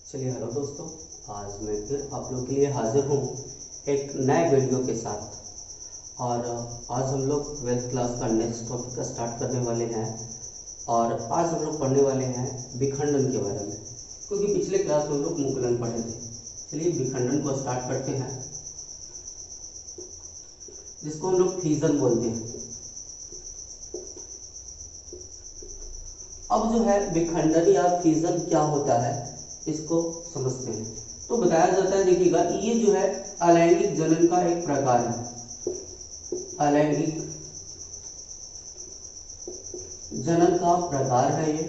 चलिए हेलो दोस्तों, आज मैं फिर आप लोग के लिए हाजिर हूँ एक नए वीडियो के साथ। और आज हम लोग 12th क्लास का नेक्स्ट टॉपिक का स्टार्ट करने वाले हैं। और आज हम लोग पढ़ने वाले हैं विखंडन के बारे में, क्योंकि पिछले क्लास में हम लोग मुकुलन पढ़े थे। चलिए विखंडन को स्टार्ट करते हैं, जिसको हम लोग फिजन बोलते हैं। अब जो है विखंडन या फिजन क्या होता है इसको समझते हैं। तो बताया जाता है, देखिएगा, ये जो है अलैंगिक जनन का एक प्रकार है। अलैंगिक जनन का प्रकार है ये।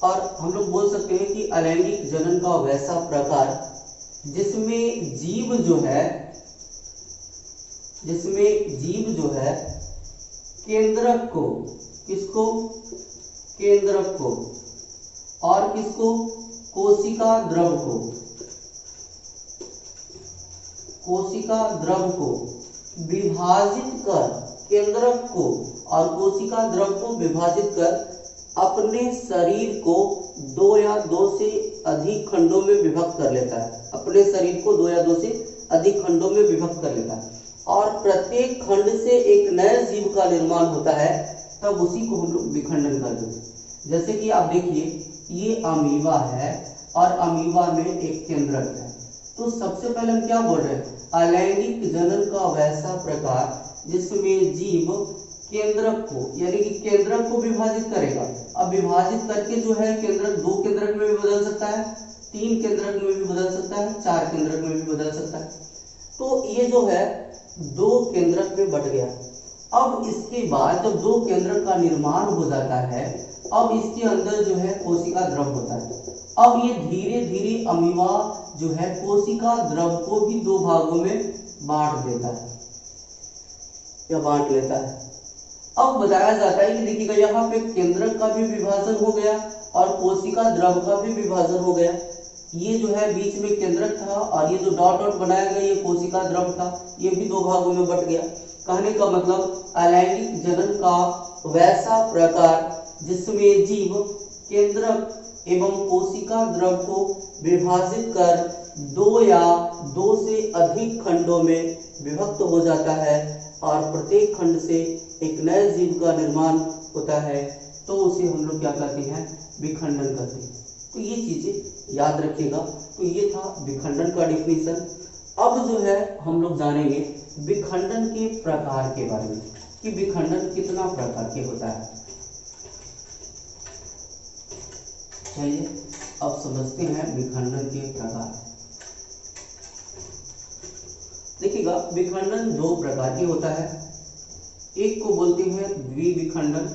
और हम लोग बोल सकते हैं कि अलैंगिक जनन का वैसा प्रकार जिसमें जीव जो है केंद्रक को, किसको, केंद्रक को, और किसको, कोशिका द्रव को विभाजित कर, केंद्रक को और कोशिका द्रव को विभाजित कर अपने शरीर को दो या दो से अधिक खंडों में विभक्त कर लेता है। अपने शरीर को दो या दो से अधिक खंडों में विभक्त कर लेता है और प्रत्येक खंड से एक नए जीव का निर्माण होता है, तब उसी को हम लोग विखंडन कर देते हैं। जैसे कि आप देखिए, ये अमीबा है और अमीबा में एक केंद्रक है। तो सबसे पहले हम क्या बोल रहे हैं, अलैंगिक जनन का वैसा प्रकार जिसमें जीव केंद्रक को, यानी कि केंद्रक को विभाजित करेगा। अब विभाजित करके जो है केंद्रक, दो केंद्रक में भी बदल सकता है, तीन केंद्रक में भी बदल सकता है, चार केंद्रक में भी बदल सकता है। तो ये जो है दो केंद्रक में बट गया। अब इसके बाद जब दो केंद्रक का निर्माण हो जाता है, अब इसके अंदर जो है कोशिका द्रव होता है। अब ये धीरे धीरे अमीबा जो है कोशिका द्रव को भी दो भागों में बांट देता है या बांट लेता है। अब बताया जाता है कि देखिएगा, यहाँ पे केंद्रक का भी विभाजन हो गया और कोशिका द्रव का भी विभाजन हो गया। ये जो है बीच में केंद्रक था और ये जो डॉट डॉट बनाया गया ये कोशिका द्रव था, ये भी दो भागों में बट गया। कहने का मतलब अलैंगिक जनन का वैसा प्रकार जिसमें जीव केंद्रक एवं कोशिका द्रव को विभाजित कर दो या दो से अधिक खंडों में विभक्त हो जाता है और प्रत्येक खंड से एक नए जीव का निर्माण होता है, तो उसे हम लोग क्या कहते हैं, विखंडन कहते हैं। तो ये चीजें याद रखिएगा। तो ये था विखंडन का डिफिनीशन। अब जो है हम लोग जानेंगे विखंडन के प्रकार के बारे में, कि विखंडन कितना प्रकार के होता है। चलिए अब समझते हैं विखंडन के प्रकार। देखिएगा, विखंडन दो प्रकार के होता है। एक को बोलते हैं द्विविखंडन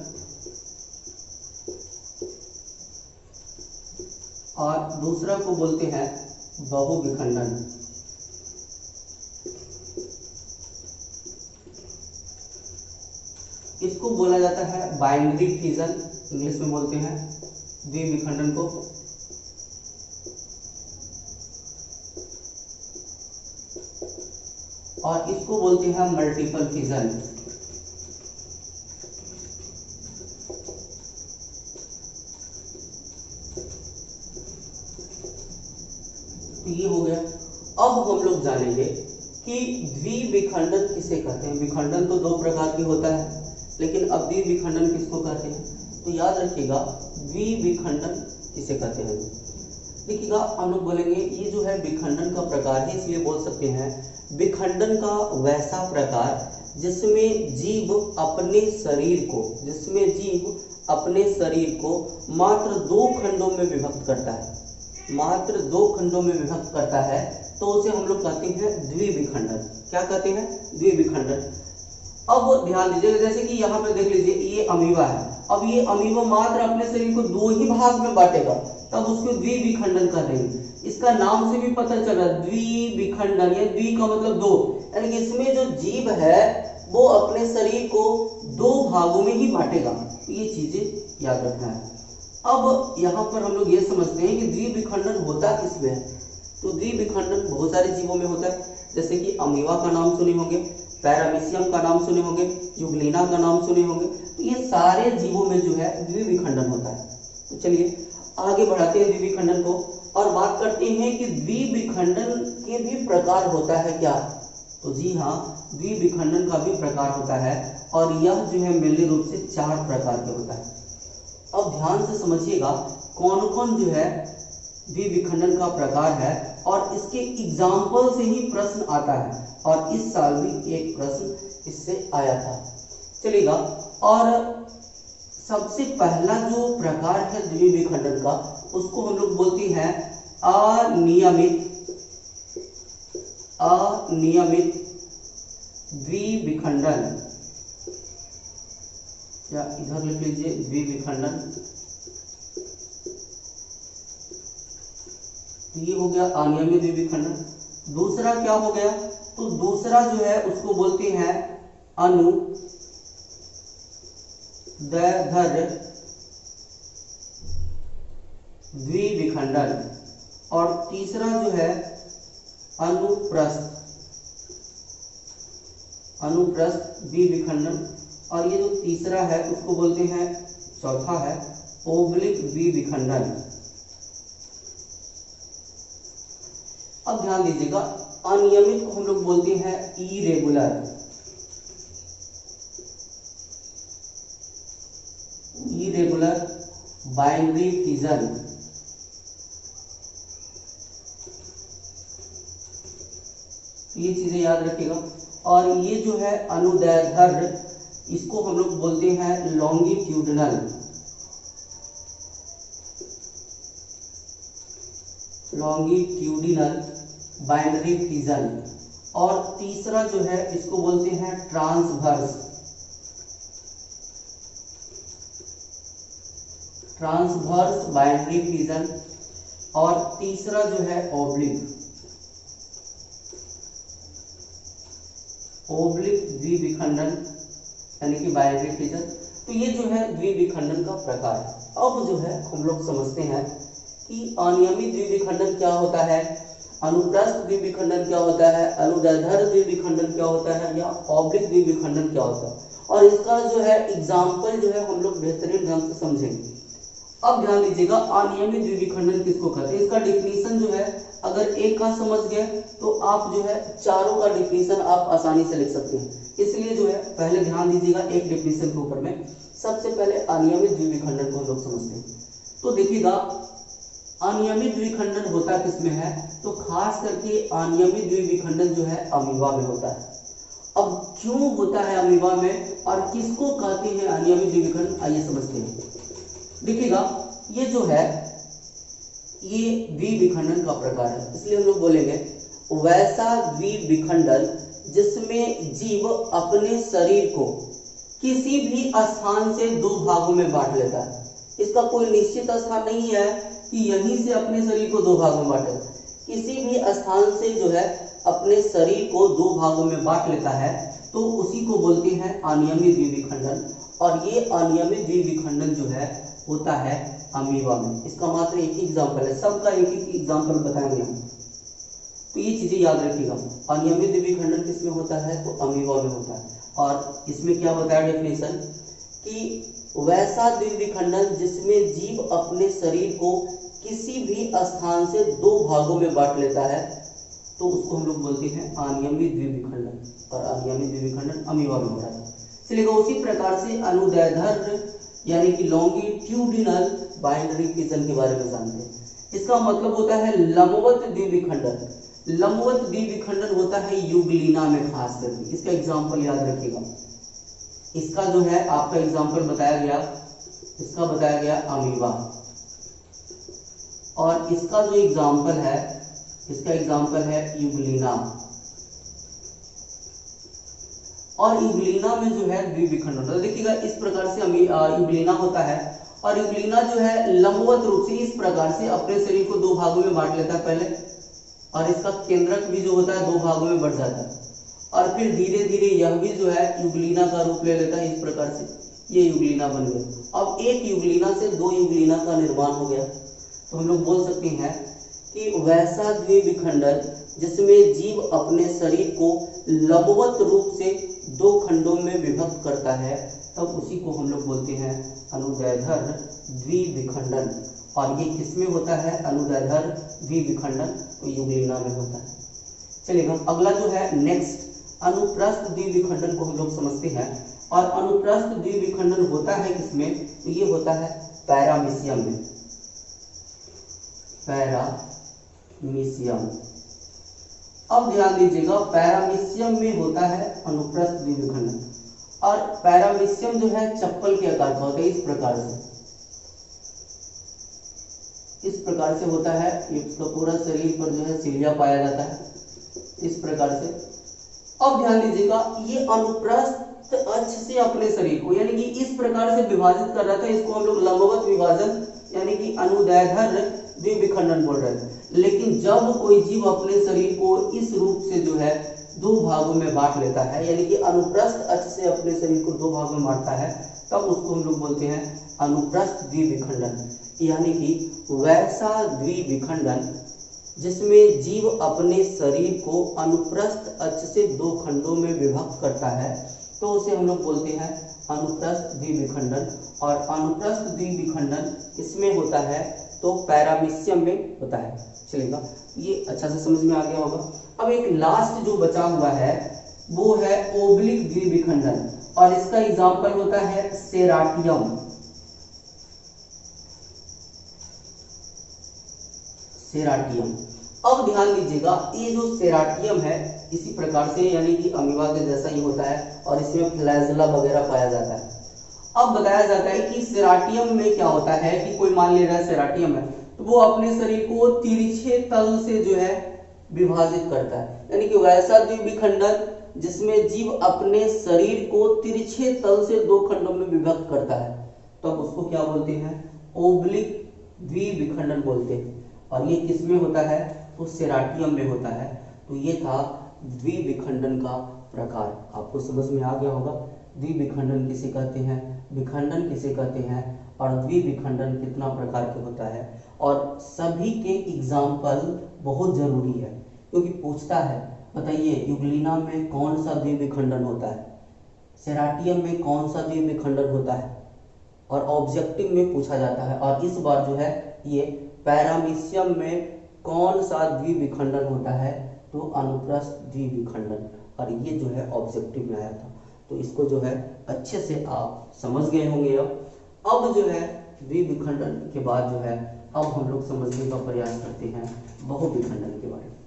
और दूसरा को बोलते हैं बहुविखंडन। इसको बोला जाता है बाइनरी फिजन, इंग्लिश में बोलते हैं द्विविखंडन को। और इसको बोलते हैं मल्टीपल फिजन। तो ये हो गया। अब हम लोग जानेंगे कि द्विविखंडन किसे कहते हैं। विखंडन तो दो प्रकार की होता है, लेकिन अब द्विविखंडन किसको कहते हैं, तो याद रखिएगा द्विविखंडन किसे कहते हैं। देखिएगा, हम लोग बोलेंगे ये जो है विखंडन का प्रकार है, इसलिए बोल सकते हैं विखंडन का वैसा प्रकार जिसमें जीव अपने शरीर को मात्र दो खंडों में विभक्त करता है, मात्र दो खंडों में विभक्त करता है, तो उसे हम लोग कहते हैं द्विविखंडन। क्या कहते हैं, द्विविखंडन। अब ध्यान दीजिएगा, जैसे कि यहाँ पे देख लीजिए, ये अमीबा है। अब ये अमीबा मात्र अपने शरीर को दो ही भाग में बांटेगा, तब उसको द्विविखंडन कहेंगे। इसका नाम से भी पता चला, द्विविखंडन, या द्वि का मतलब दो, यानी कि इसमें जो जीव है वो अपने शरीर को दो भागों में ही बांटेगा। ये चीजें याद रखना है। अब यहाँ पर हम लोग ये समझते हैं कि द्विविखंडन होता किसमें है। तो द्विविखंडन बहुत सारे जीवों में होता है, जैसे कि अमीबा का नाम सुने होंगे, पैरामीशियम का नाम सुने होंगे, यूग्लिना का नाम सुने होंगे। तो ये सारे जीवों में जो है द्विविखंडन होता है। तो चलिए आगे बढ़ाते हैं द्विविखंडन को। और बात करते हैं कि द्विविखंडन के भी प्रकार होता है क्या? तो जी हाँ, द्विविखंडन का भी प्रकार होता है और यह जो है मेनली रूप से 4 प्रकार के होता है। अब ध्यान से समझिएगा कौन कौन जो है द्विविखंडन का प्रकार है और इसके एग्जाम्पल से ही प्रश्न आता है और इस साल भी एक प्रश्न इससे आया था। चलेगा, और सबसे पहला जो प्रकार है द्विविखंडन का उसको हम लोग बोलते हैं अनियमित द्विविखंडन, या इधर लिख लीजिए द्विविखंडन। ये हो गया अनियमित द्विविखंडन। दूसरा क्या हो गया? तो दूसरा जो है उसको बोलते हैं अनुदैर्ध्य द्विविखंडन और तीसरा जो है अनुप्रस्थ द्विविखंडन और ये जो तीसरा है उसको बोलते हैं, चौथा है ओब्लिक द्विविखंडन। अब ध्यान दीजिएगा, अनियमित को हम लोग बोलते हैं इरेगुलर बाइनरी फिजन। ये चीजें याद रखिएगा। और ये जो है अनुदैर्ध्य, इसको हम लोग बोलते हैं लॉन्गिट्यूडिनल बाइनरी फिजन। और तीसरा जो है इसको बोलते हैं ट्रांसवर्स बाइनरी फिजन और तीसरा जो है ओब्लिक द्विविखंडन यानी कि बाइनरी फिजन। तो ये जो है द्विविखंडन का प्रकार है। अब जो है हम लोग समझते हैं कि अनियमित द्विविखंडन क्या होता है, अनुप्रस्थ द्विविखंडन क्या होता है, अनुदैर्ध्य द्विविखंडन क्या होता है, या ऑब्लिक द्विविखंडन क्या होता है, और इसका जो है एग्जाम्पल जो है हम लोग बेहतरीन ढंग से समझेंगे। अब ध्यान दीजिएगा, अनियमित द्विविखंडन किसको कहते हैं, इसका डिफिनीशन जो है अगर एक का समझ गए तो आप जो है चारों का डिफिनीशन आप आसानी से लिख सकते हैं। इसलिए जो है पहले ध्यान दीजिएगा एक डिफिनीशन के ऊपर में। सबसे पहले अनियमित द्विविखंडन को हम लोग समझते हैं। तो देखिएगा, अनियमित द्विविखंडन होता किसमें है, तो खास करके अनियमित द्विविखंडन जो है अमीबा में होता है। अब क्यों होता है अमीबा में और किसको कहते हैं अनियमित द्विविखंडन, आइए समझते हैं। देखिएगा, ये जो है ये द्विविखंडन का प्रकार है, इसलिए हम लोग बोलेंगे वैसा द्विविखंडन जिसमें जीव अपने शरीर को किसी भी स्थान से 2 भागों में बांट लेता है। इसका कोई निश्चित स्थान नहीं है कि यहीं से अपने शरीर को 2 भागों में बांटे, किसी भी स्थान से जो है अपने शरीर को 2 भागों में बांट लेता है, तो उसी को बोलते हैं अनियमित द्विविखंडन। और ये अनियमित द्विविखंडन जो है होता है अमीबा में। इसका मात्र एक ही एग्जाम्पल है, सबका एक ही एग्जाम्पल बताएंगे हम। तो ये चीजें याद रखिएगा, अनियमित द्विविखंडन किसमें होता है, तो अमीबा में होता है। और इसमें क्या बताया डेफिनेशन कि वैसा द्विविखंडन जिसमें जीव अपने शरीर को किसी भी स्थान से 2 भागों में बांट लेता है, तो उसको हम लोग बोलते हैं अनियमित द्विविखंडन। और अनियमित द्विविखंडन अमीबा में होता है। चलिए, उसी प्रकार से अनुदैर्ध्य यानी कि लॉन्गिट्यूडिनल बाइनरी फिजन के बारे में जानते हैं। इसका मतलब होता है लंबवत द्विविखंडन। लंबवत द्विविखंडन होता है यूग्लिना में खास करके। इसका एग्जांपल याद रखिएगा। इसका जो है आपका एग्जांपल बताया गया अमीबा। और इसका जो एग्जांपल है यूग्लिना। और यूग्लिना में जो है द्विविखंडन होता है। देखिएगा, इस प्रकार से यूग्लिना होता है और यूग्लिना जो है लंबवत रूप से इस प्रकार से अपने शरीर को 2 भागों में बांट लेता है पहले, और इसका केंद्रक भी जो होता है 2 भागों में बढ़ जाता है, और फिर धीरे धीरे यह भी जो है यूग्लिना का रूप ले लेता है। इस प्रकार से ये यूग्लिना बन गया। अब एक यूग्लिना से 2 यूग्लिना का निर्माण हो गया। तो हम लोग बोल सकते हैं कि वैसा द्विविखंडन जिसमें जीव अपने शरीर को लंबवत रूप से 2 खंडों में विभक्त करता है, तब उसी को हम लोग बोलते हैं अनुदैर्ध्य द्विविखंडन। और ये किसमें होता है, अनुदैर्ध्य द्विविखंडन, तो युग्लिना में होता है। चलिए हम अगला जो है नेक्स्ट अनुप्रस्थ द्विविखंडन को हम लोग समझते हैं। और अनुप्रस्थ द्विविखंडन होता है किसमें, तो ये होता है पैरामीशियम में, पैरामीशियम। अब ध्यान दीजिएगा, पैरामीशियम में होता है अनुप्रस्थ द्विविखंडन। और पैरामीशियम जो है चप्पल के आकार का होता है, इस प्रकार से होता है। इसका पूरा शरीर पर जो है सिलिया पाया जाता है, इस प्रकार से। अब ध्यान दीजिएगा, ये अनुप्रस्थ अक्ष से अपने शरीर को यानी कि इस प्रकार से विभाजित कर रहा था, इसको हम लोग लंबवत विभाजन यानी कि अनुदैर्ध्य द्विविखंडन बोल रहे थे। लेकिन जब कोई जीव अपने शरीर को इस रूप से जो है दो भागों में बांट लेता है, यानी कि अनुप्रस्थ अक्ष से अपने शरीर को दो भागों में बांटता है, तब उसको हम लोग बोलते हैं अनुप्रस्थ द्विविखंडन। यानी कि वैसा द्विविखंडन जिसमें जीव अपने शरीर को अनुप्रस्थ अक्ष से दो खंडों में विभक्त करता है, तो उसे हम लोग बोलते हैं अनुप्रस्थ द्विविखंडन। और अनुप्रस्थ द्विविखंडन इसमें होता है तो पैरामीशियम में होता है। चलेगा, ये अच्छा से समझ में आ गया होगा। अब एक लास्ट जो बचा हुआ है वो है ओब्लिक द्विविखंडन, और इसका एग्जाम्पल होता है सेराटियम। सेराटियम, अब ध्यान दीजिएगा, ये जो सेराटियम है इसी प्रकार से यानी कि अमीबा के जैसा ही होता है, और इसमें फ्लैजेला वगैरह पाया जाता है। अब बताया जाता है कि सेराटियम में क्या होता है कि कोई मान ले रहा है सेराटियम है, तो वो अपने शरीर को तिरछे तल से जो है विभाजित करता है, यानी कि वैसा द्विविखंडन जिसमें जीव अपने शरीर को तिरछे तल से दो खंडों में विभक्त करता है, तो उसको क्या बोलते हैं, ओब्लिक द्विविखंडन बोलते हैं। और ये किसमें होता है, तो सेराटियम में होता है। तो ये था द्विविखंडन का प्रकार, आपको समझ में आ गया होगा। द्विविखंडन किसे कहते हैं, विखंडन किसे कहते हैं, और द्विविखंडन कितना प्रकार के होता है। और सभी के एग्जाम्पल बहुत जरूरी है, क्योंकि पूछता है बताइए युग्लिना में कौन सा द्विविखंडन होता है, सेराटियम में कौन सा द्विविखंडन होता है, और ऑब्जेक्टिव में पूछा जाता है। और इस बार जो है ये पैरामीशियम में कौन सा द्विविखंडन होता है, तो अनुप्रस्थ द्विविखंडन, और ये जो है ऑब्जेक्टिव में आया था। तो इसको जो है अच्छे से आप समझ गए होंगे। अब जो है द्विविखंडन के बाद जो है अब हम लोग समझने का प्रयास करते हैं बहुविखंडन के बारे में।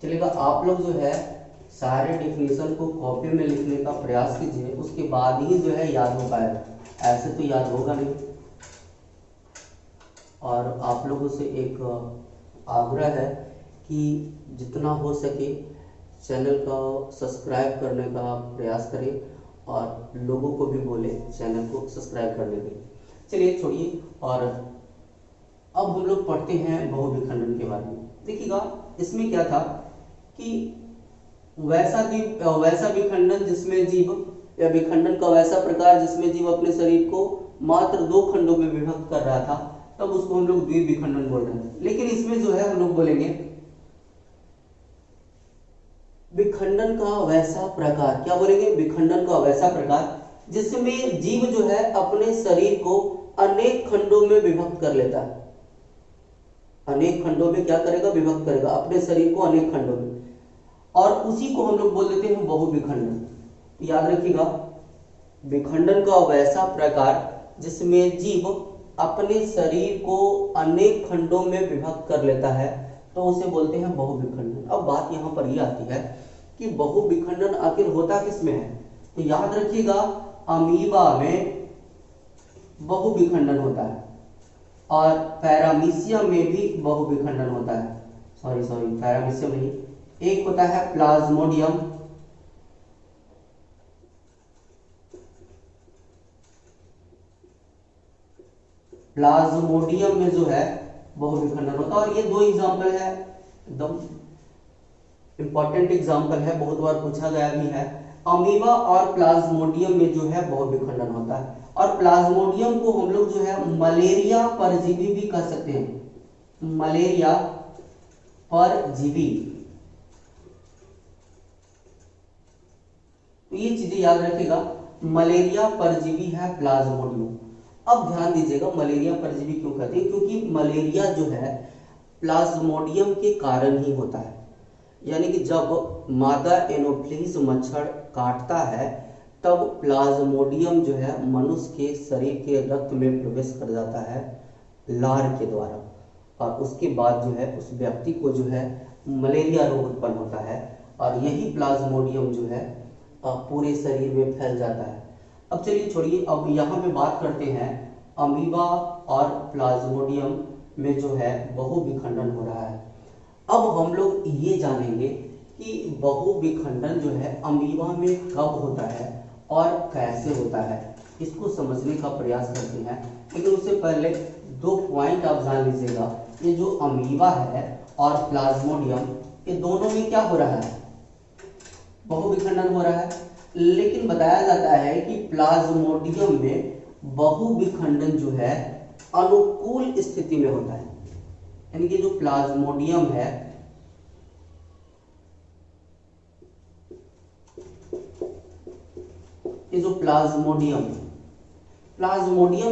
चलेगा, आप लोग जो है सारे डेफिनेशन को कॉपी में लिखने का प्रयास कीजिए, उसके बाद ही जो है याद हो पाएगा, ऐसे तो याद होगा नहीं। और आप लोगों से एक आग्रह है कि जितना हो सके चैनल का सब्सक्राइब करने का प्रयास करें, और लोगों को भी बोले चैनल को सब्सक्राइब करने के लिए। चलिए छोड़िए, और अब हम लोग पढ़ते हैं बहुविखंडन के बारे में। देखिएगा, इसमें क्या था कि वैसा विखंडन जिसमें जीव, या विखंडन का वैसा प्रकार जिसमें जीव अपने शरीर को मात्र दो खंडों में विभक्त कर रहा था, तब उसको हम लोग द्विविखंडन बोल रहे हैं। लेकिन इसमें जो है हम लोग बोलेंगे विखंडन का वैसा प्रकार, क्या बोलेंगे, विखंडन का वैसा प्रकार जिसमें जीव जो है अपने शरीर को अनेक खंडों में विभक्त कर लेता है। अनेक खंडों में क्या करेगा, विभक्त करेगा अपने शरीर को अनेक खंडों में, और उसी को हम लोग बोल देते हैं बहुविखंडन। याद रखिएगा, विखंडन का वैसा प्रकार जिसमें जीव अपने शरीर को अनेक खंडों में विभक्त कर लेता है, तो उसे बोलते हैं बहुविखंडन। अब बात यहाँ पर यह आती है कि बहुविखंडन आखिर होता किसमें है, तो याद रखिएगा अमीबा में बहुविखंडन होता है, और पैरामीशियम में भी बहुविखंडन होता है। सॉरी पैरामीशियम नहीं, एक होता है प्लाज्मोडियम, प्लाज्मोडियम में जो है बहुविखंडन होता है। और ये दो एग्जाम्पल है, एकदम इंपॉर्टेंट एग्जाम्पल है, बहुत बार पूछा गया भी है। अमीबा और प्लाज्मोडियम में जो है बहुविखंडन होता है। और प्लाज्मोडियम को हम लोग जो है मलेरिया परजीवी भी कह सकते हैं, मलेरिया परजीवी, तो ये चीजें याद रखिएगा। मलेरिया परजीवी है प्लाज्मोडियम। अब ध्यान दीजिएगा, मलेरिया परजीवी क्यों कहते हैं? क्योंकि मलेरिया जो है प्लाज्मोडियम के कारण ही होता है। यानी कि जब मादा एनोफ्लिस मच्छर काटता है तब प्लाज्मोडियम जो है मनुष्य के शरीर के रक्त में प्रवेश कर जाता है लार के द्वारा, और उसके बाद जो है उस व्यक्ति को जो है मलेरिया रोग उत्पन्न होता है, और यही प्लाज्मोडियम जो है पूरे शरीर में फैल जाता है। अब चलिए छोड़िए, अब यहाँ पे बात करते हैं अमीबा और प्लाज्मोडियम में जो है बहुविखंडन हो रहा है। अब हम लोग ये जानेंगे कि बहुविखंडन जो है अमीबा में कब होता है और कैसे होता है, इसको समझने का प्रयास करते हैं। लेकिन उससे पहले दो पॉइंट आप जान लीजिएगा। ये जो अमीबा है और प्लाज्मोडियम, ये दोनों में क्या हो रहा है? बहुविखंडन हो रहा है। लेकिन बताया जाता है कि प्लाज्मोडियम में बहुविखंडन जो है अनुकूल स्थिति में होता है। यानी कि जो प्लाज्मोडियम है, ये जो प्लाज्मोडियम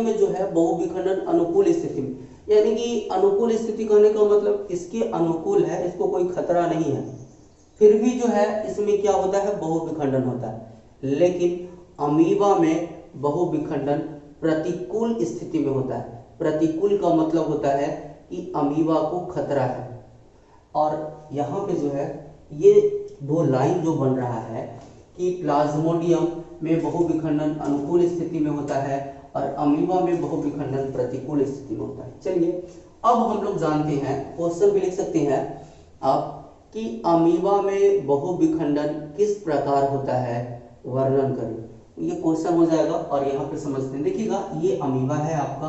में जो है बहुविखंडन अनुकूल स्थिति में, यानी कि अनुकूल स्थिति कहने का मतलब इसके अनुकूल है, इसको कोई खतरा नहीं है, फिर भी जो है इसमें क्या होता है? बहुविखंडन होता है। लेकिन अमीबा में बहुविखंडन प्रतिकूल स्थिति में होता है। प्रतिकूल का मतलब होता है कि अमीबा को खतरा है। और यहाँ पे जो है ये दो लाइन जो बन रहा है कि प्लाज्मोडियम में बहुविखंडन अनुकूल स्थिति में होता है और अमीबा में बहुविखंडन प्रतिकूल स्थिति में होता है। चलिए अब हम लोग जानते हैं, क्वेश्चन भी लिख सकते हैं आप कि अमीबा में बहुविखंडन किस प्रकार होता है, वर्णन करें। ये क्वेश्चन हो जाएगा और यहाँ पे समझते हैं। देखिएगा, ये अमीबा है आपका,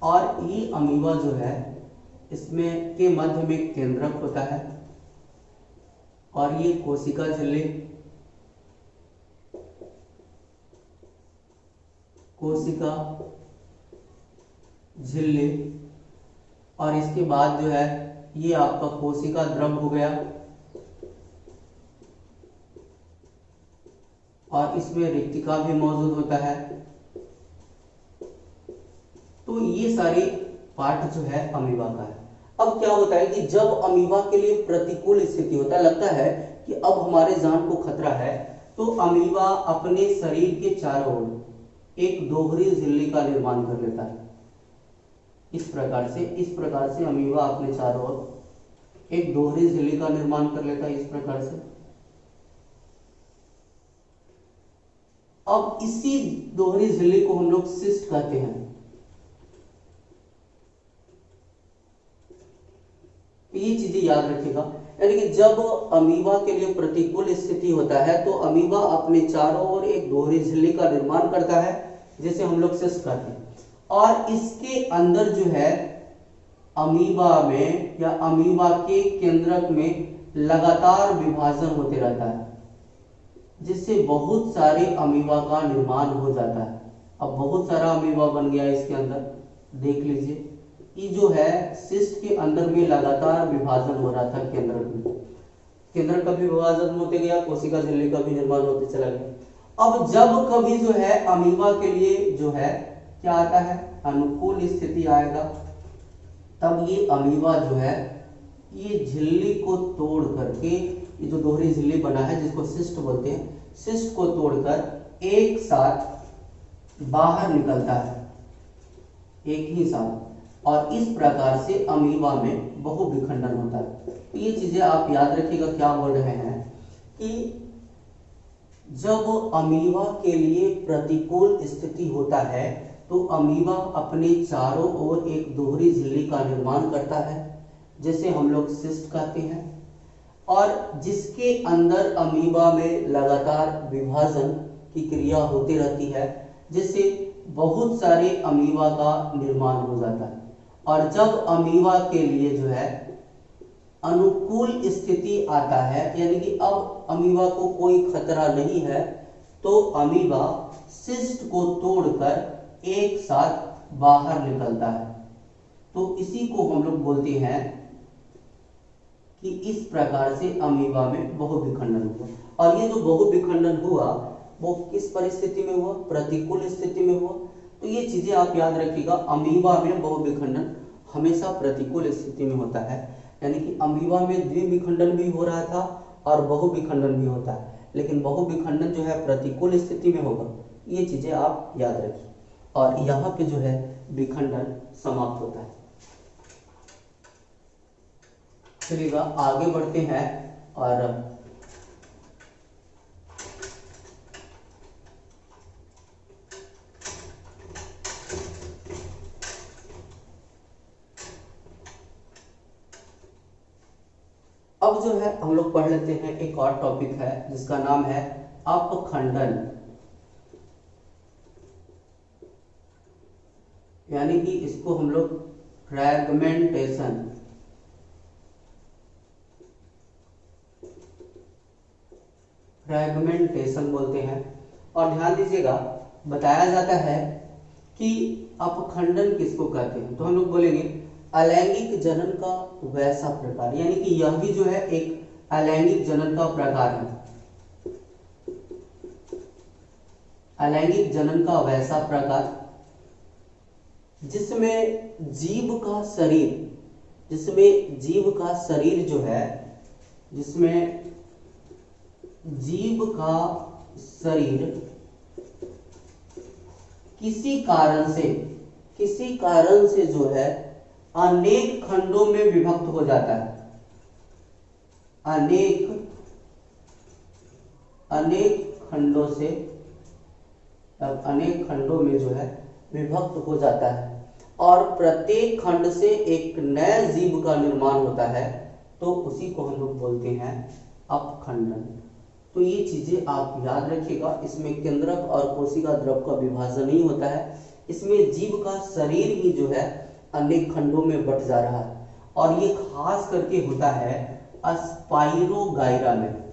और ये अमीबा जो है इसमें के मध्य में केंद्रक होता है, और ये कोशिका झिल्ली, और इसके बाद जो है ये आपका कोशिका द्रव हो गया, और इसमें रिक्तिका भी मौजूद होता है। तो ये सारी पार्ट जो है अमीबा का है। अब क्या होता है कि जब अमीबा के लिए प्रतिकूल स्थिति होता है, लगता है कि अब हमारे जान को खतरा है, तो अमीबा अपने शरीर के चारों ओर एक दोहरी झिल्ली का निर्माण कर लेता है। इस प्रकार से अमीबा अपने चारों ओर एक दोहरी झिल्ली का निर्माण कर लेता है, इस प्रकार से। अब इसी दोहरी झिल्ली को हम लोग सिस्ट कहते हैं। ये चीजें याद रखिएगा। यानी कि जब अमीबा के लिए प्रतिकूल स्थिति होता है तो अमीबा अपने चारों ओर एक दोहरी झिल्ली का निर्माण करता है, जिसे हम लोग सिस्ट कहते हैं। और इसके अंदर जो है अमीबा में या अमीबा के केंद्रक में लगातार विभाजन होते रहता है, जिससे बहुत सारे अमीबा का निर्माण हो जाता है। अब बहुत सारा अमीबा बन गया इसके अंदर, देख लीजिए। ये जो है सिस्ट के अंदर में लगातार विभाजन हो रहा था, केंद्र का भी विभाजन होते गया, कोशिका झिल्ली का भी निर्माण होते चला गया। अब जब कभी जो है अमीबा के लिए जो है क्या आता है, अनुकूल स्थिति आएगा, तब ये अमीबा जो है ये झिल्ली को तोड़ करके, ये जो दोहरी झिल्ली बना है जिसको सिस्ट बोलते हैं, सिस्ट को तोड़कर एक साथ बाहर निकलता है, एक ही साथ। और इस प्रकार से अमीबा में बहुविखंडन होता है। तो ये चीजें आप याद रखिएगा, क्या बोल रहे हैं कि जब अमीबा के लिए प्रतिकूल स्थिति होता है तो अमीबा अपने चारों ओर एक दोहरी झिल्ली का निर्माण करता है, जिसे हम लोग सिस्ट कहते हैं, और जिसके अंदर अमीबा में लगातार विभाजन की क्रिया होती रहती है, जिससे बहुत सारे अमीबा का निर्माण हो जाता है। और जब अमीबा के लिए जो है अनुकूल स्थिति आता है, यानी कि अब अमीबा को कोई खतरा नहीं है, तो अमीबा सिस्ट को तोड़कर एक साथ बाहर निकलता है। तो इसी को हम लोग बोलते हैं कि इस प्रकार से अमीबा में बहुविखंडन हुआ। और ये जो बहुविखंडन हुआ वो किस परिस्थिति में हुआ? प्रतिकूल स्थिति में हुआ। तो ये चीजें आप याद रखिएगा, अमीबा में बहुविखंडन हमेशा प्रतिकूल स्थिति में होता है, यानी कि अमीबा में द्विविखंडन भी हो रहा था और बहुविखंडन भी होता है, लेकिन बहुविखंडन जो है प्रतिकूल स्थिति में होगा। ये चीजें आप याद रखिए। और यहाँ पे जो है विखंडन समाप्त होता है। चलिएगा आगे बढ़ते हैं। और अब जो है हम लोग पढ़ लेते हैं, एक और टॉपिक है जिसका नाम है अपखंडन, यानी कि इसको हम लोग फ्रैगमेंटेशन बोलते हैं। और ध्यान दीजिएगा, बताया जाता है कि अपखंडन किसको कहते हैं, तो हम लोग बोलेंगे अलैंगिक जनन का वैसा प्रकार, यानी कि यह भी जो है एक अलैंगिक जनन का प्रकार है। अलैंगिक जनन का वैसा प्रकार जिसमें जीव का शरीर जो है, जिसमें जीव का शरीर किसी कारण से जो है अनेक खंडों में विभक्त हो जाता है। अनेक खंडों में जो है विभक्त हो जाता है, और प्रत्येक खंड से एक नए जीव का निर्माण होता है, तो उसी को हम लोग बोलते हैं अपखंडन। तो ये चीजें आप याद रखिएगा। इसमें केंद्रक और कोशिका द्रव का विभाजन नहीं होता है, इसमें जीव का शरीर ही जो है अनेक खंडों में बट जा रहा है, और ये खास करके होता है स्पाइरोगाइरा में,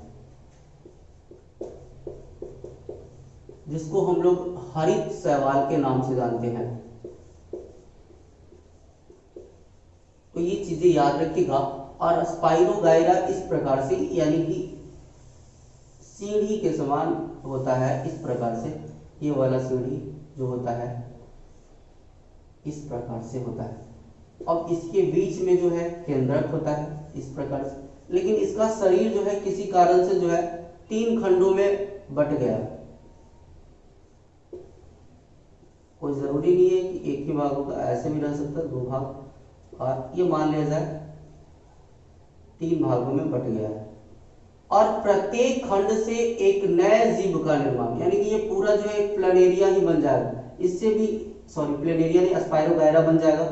जिसको हम लोग हरित शैवाल के नाम से जानते हैं। तो ये चीजें याद रखिएगा। और स्पाइरोगाइरा इस प्रकार से, यानी कि सीढ़ी के समान होता है, इस प्रकार से ये वाला सीढ़ी जो होता है इस प्रकार से होता है। अब इसके बीच में जो है केंद्रक होता है इस प्रकार से, लेकिन इसका शरीर जो है किसी कारण से जो है 3 खंडों में बट गया। कोई जरूरी नहीं है कि एक ही भाग होगा, ऐसे भी रह सकता है 2 भाग, और ये मान लिया जाए 3 भागों में बट गया है। और प्रत्येक खंड से एक नए जीव का निर्माण, यानी कि ये पूरा जो है एक प्लानेरिया ही बन जाएगा, इससे भी प्लानेरिया नहीं, स्पाइरोगाइरा बन जाएगा।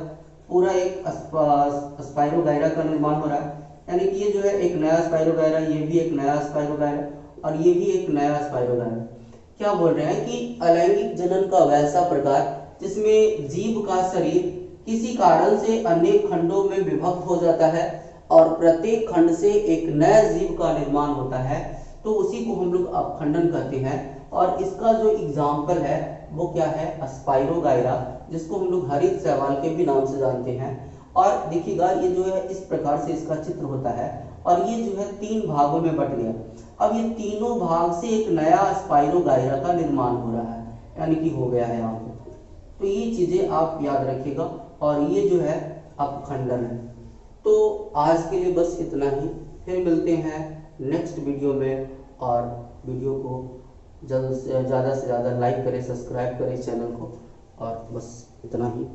पूरा एक स्पाइरोगाइरा का निर्माण हो रहा है, यानी कि ये जो है एक नया स्पाइरोगाइरा, ये भी एक नया स्पाइरोगाइरा, और ये भी एक नया स्पाइरोगाइरा। क्या बोल रहे हैं कि अलैंगिक जनन का वैसा प्रकार जिसमें जीव का शरीर किसी कारण से अनेक खंडों में विभक्त हो जाता है, और प्रत्येक खंड से एक नए जीव का निर्माण होता है, तो उसी को हम लोग अपखंडन कहते हैं। और इसका जो एग्जाम्पल है वो क्या है? स्पाइरोगाइरा, जिसको हम लोग हरित शैवाल के भी नाम से जानते हैं। और देखिएगा ये जो है इस प्रकार से इसका चित्र होता है, और ये जो है 3 भागों में बट गया। अब ये तीनों भाग से एक नया स्पाइरोगाइरा का निर्माण हो रहा है, यानी कि हो गया है यहाँ पे। तो ये चीजें आप याद रखिएगा, और ये जो है अपखंडन है। तो आज के लिए बस इतना ही, फिर मिलते हैं नेक्स्ट वीडियो में। और वीडियो को ज़्यादा से ज़्यादा लाइक करें, सब्सक्राइब करें चैनल को, और बस इतना ही।